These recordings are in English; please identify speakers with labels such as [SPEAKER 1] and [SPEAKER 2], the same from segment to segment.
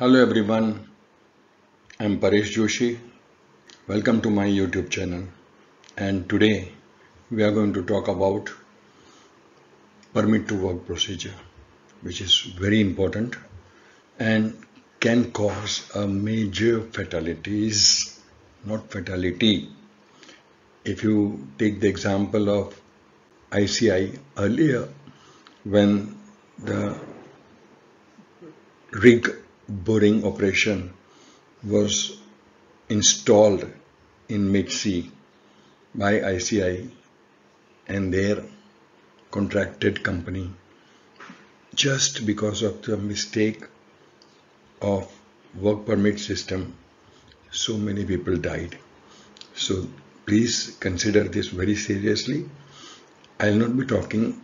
[SPEAKER 1] Hello everyone, I'm Paresh Joshi. Welcome to my YouTube channel. And today we are going to talk about permit to work procedure, which is very important and can cause a major fatalities, not fatality. If you take the example of ICI earlier, when the rig boring operation was installed in mid-sea by ICI and their contracted company, just because of the mistake of work permit system, so many people died. So please consider this very seriously. I'll not be talking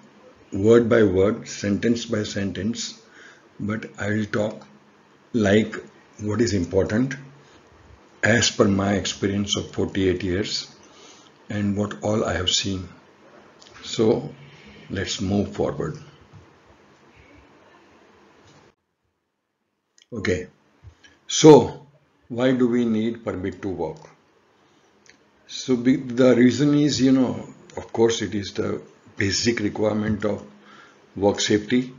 [SPEAKER 1] word by word, sentence by sentence, but I will talk like what is important as per my experience of 48 years and what all I have seen. So let's move forward. Okay, so why do we need permit to work? So the reason is, of course, it is the basic requirement of work safety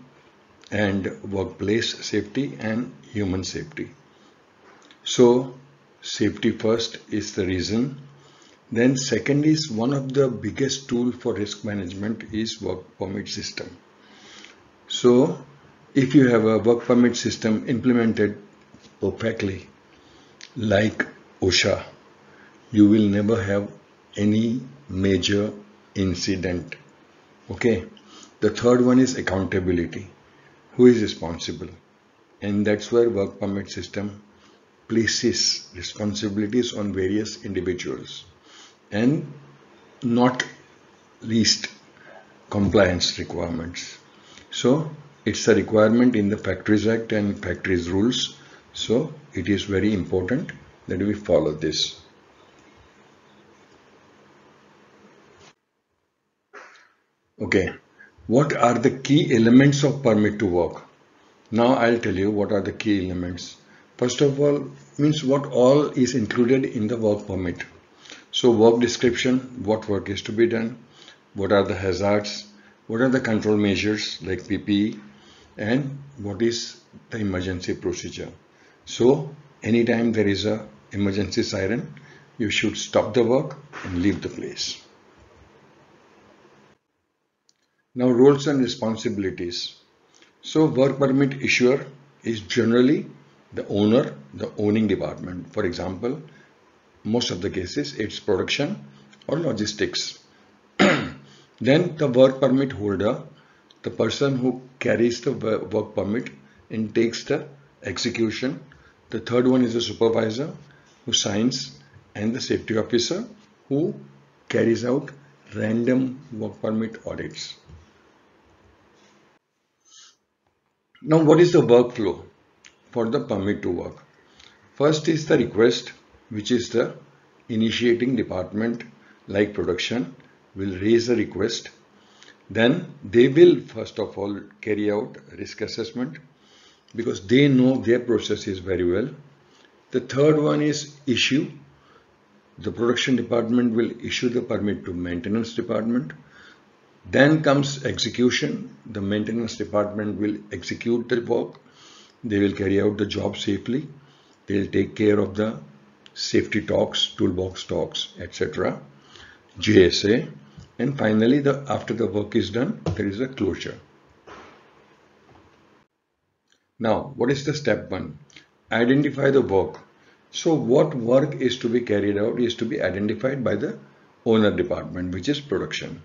[SPEAKER 1] and workplace safety and human safety. So safety first is the reason. Then second is, one of the biggest tool for risk management is work permit system. So if you have a work permit system implemented perfectly like OSHA, you will never have any major incident. Okay. The third one is accountability. Who is responsible? And that's where work permit system places responsibilities on various individuals, and not least compliance requirements. So it's a requirement in the Factories Act and Factories Rules. So it is very important that we follow this. Okay, what are the key elements of permit to work? Now I'll tell you what are the key elements. First of all, means what all is included in the work permit. So work description, what work is to be done, what are the hazards, what are the control measures like PPE, and what is the emergency procedure. So anytime there is a emergency siren, you should stop the work and leave the place. Now roles and responsibilities. So work permit issuer is generally the owner, the owning department. For example, most of the cases it's production or logistics. Then the work permit holder, the person who carries the work permit and takes the execution. The third one is the supervisor who signs, and the safety officer who carries out random work permit audits. Now, what is the workflow for the permit to work? First is the request, which is the initiating department like production will raise a request. Then they will first of all carry out risk assessment because they know their processes very well. The third one is issue. The production department will issue the permit to maintenance department. Then comes execution. The maintenance department will execute the work. They will carry out the job safely. They will take care of the safety talks, toolbox talks, etc. JSA. And finally, after the work is done, there is a closure. Now, what is the step one? Identify the work. So what work is to be carried out is to be identified by the owner department, which is production.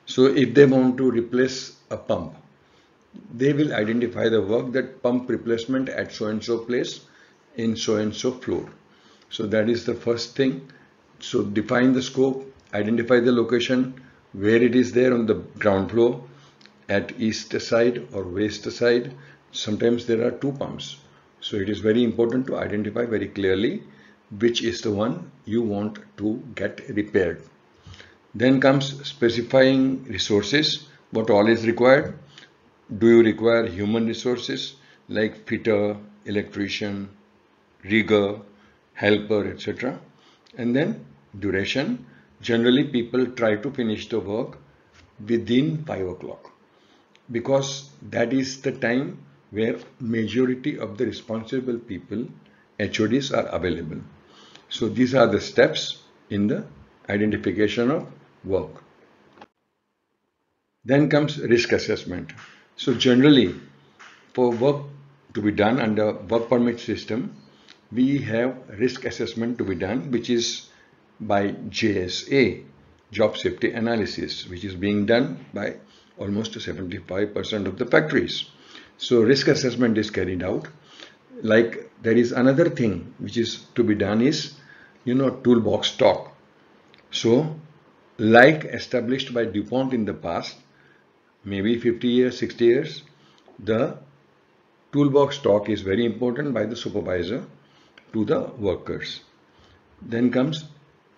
[SPEAKER 1] So if they want to replace a pump, they will identify the work, that pump replacement at so and so place in so and so floor. So that is the first thing. So define the scope, identify the location, where it is there on the ground floor, at east side or west side. Sometimes there are two pumps. So it is very important to identify very clearly which is the one you want to get repaired. Then comes specifying resources, what all is required. Do you require human resources like fitter, electrician, rigger, helper, etc. And then duration. Generally, people try to finish the work within 5 o'clock because that is the time where majority of the responsible people, HODs, are available. So these are the steps in the identification of work. Then comes risk assessment. So generally, for work to be done under work permit system, we have risk assessment to be done, which is by JSA, Job Safety Analysis, which is being done by almost 75% of the factories. So risk assessment is carried out. Like there is another thing which is to be done is, toolbox stock. So like established by DuPont in the past, maybe 50 years, 60 years, the toolbox stock is very important by the supervisor to the workers. Then comes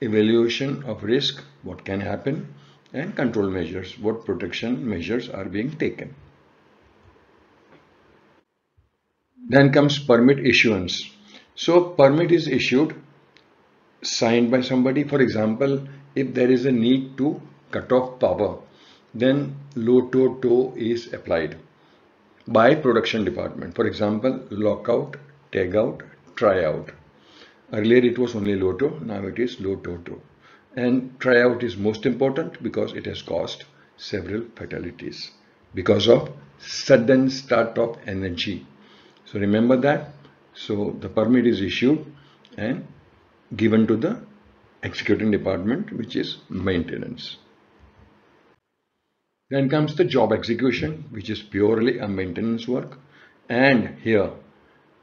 [SPEAKER 1] evaluation of risk, what can happen, and control measures, what protection measures are being taken. Then comes permit issuance. So permit is issued, signed by somebody. For example, if there is a need to cut off power, then low-to-tow is applied by production department. For example, lockout, tagout, tryout. Earlier it was only low-tow, now it is low-to-tow. And tryout is most important because it has caused several fatalities because of sudden start of energy. So remember that. So the permit is issued and given to the executing department, which is maintenance. Then comes the job execution, which is purely a maintenance work. And here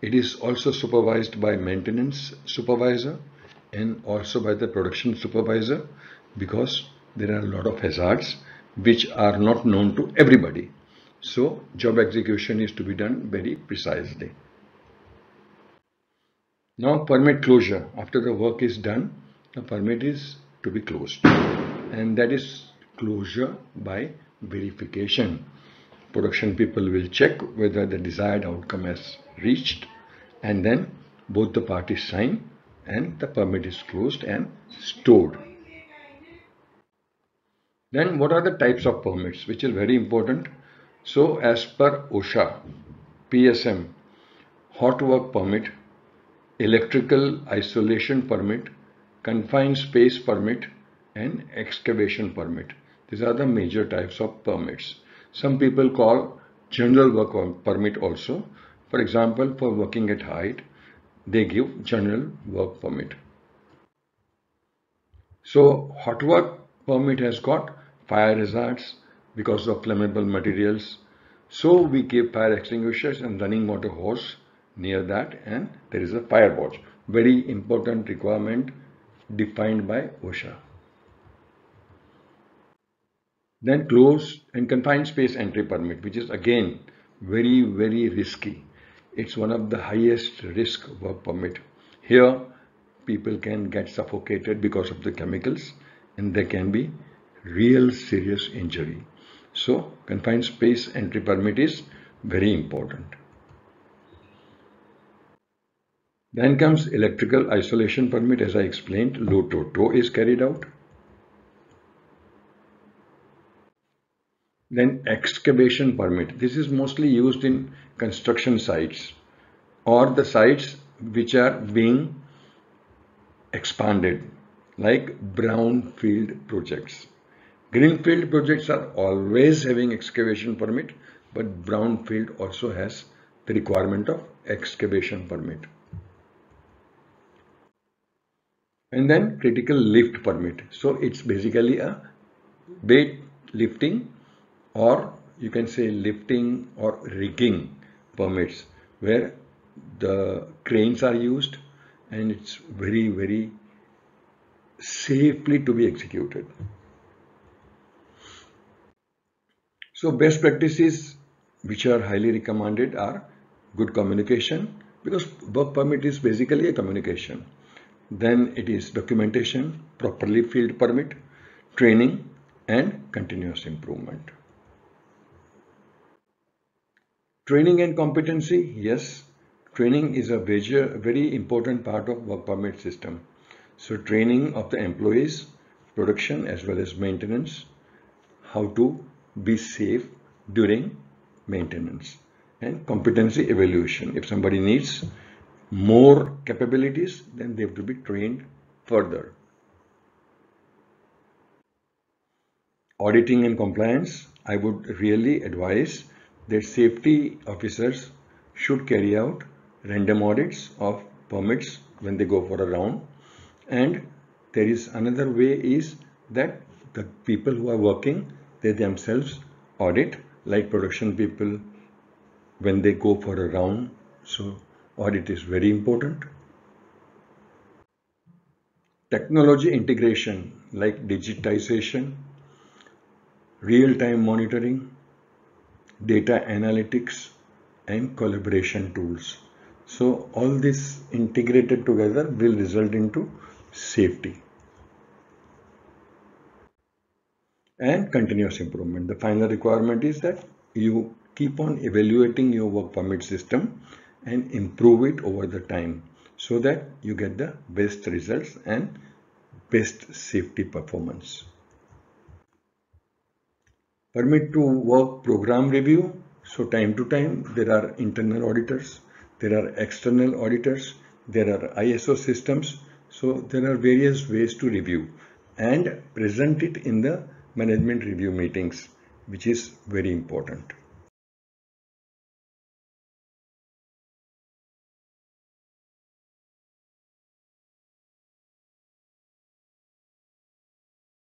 [SPEAKER 1] it is also supervised by maintenance supervisor and also by the production supervisor because there are a lot of hazards which are not known to everybody. So job execution is to be done very precisely. Now permit closure. After the work is done, the permit is to be closed. And that is closure by verification. Production people will check whether the desired outcome has reached, and then both the parties sign and the permit is closed and stored. Then what are the types of permits, which is very important. So as per OSHA, PSM, hot work permit, electrical isolation permit, confined space permit, and excavation permit. These are the major types of permits. Some people call general work permit also. For example, for working at height, they give general work permit. So hot work permit has got fire hazards because of flammable materials. So we give fire extinguishers and running water hose near that, and there is a fire watch. Very important requirement defined by OSHA. Then closed and confined space entry permit, which is again very, very risky. It's one of the highest risk work permit. Here people can get suffocated because of the chemicals and there can be real serious injury. So confined space entry permit is very important. Then comes electrical isolation permit. As I explained, low-to-tow is carried out. Then excavation permit. This is mostly used in construction sites or the sites which are being expanded, like brownfield projects. Greenfield projects are always having excavation permit, but brownfield also has the requirement of excavation permit. And then critical lift permit. So it's basically a weight lifting, or you can say lifting or rigging permits where the cranes are used and it's very, very safely to be executed. So best practices which are highly recommended are good communication, because work permit is basically a communication. Then it is documentation, properly filled permit, training and continuous improvement. Training and competency, yes, training is a very important part of work permit system. So training of the employees, production as well as maintenance, how to be safe during maintenance, and competency evaluation. If somebody needs more capabilities, then they have to be trained further. Auditing and compliance, I would really advise that safety officers should carry out random audits of permits when they go for a round. And there is another way is that the people who are working, they themselves audit, like production people when they go for a round. So audit is very important. Technology integration like digitization, real-time monitoring, data analytics, and collaboration tools. So all this integrated together will result into safety and continuous improvement. The final requirement is that you keep on evaluating your work permit system and improve it over the time so that you get the best results and best safety performance. Permit to work program review. So time to time there are internal auditors, there are external auditors, there are ISO systems. So there are various ways to review and present it in the management review meetings, which is very important.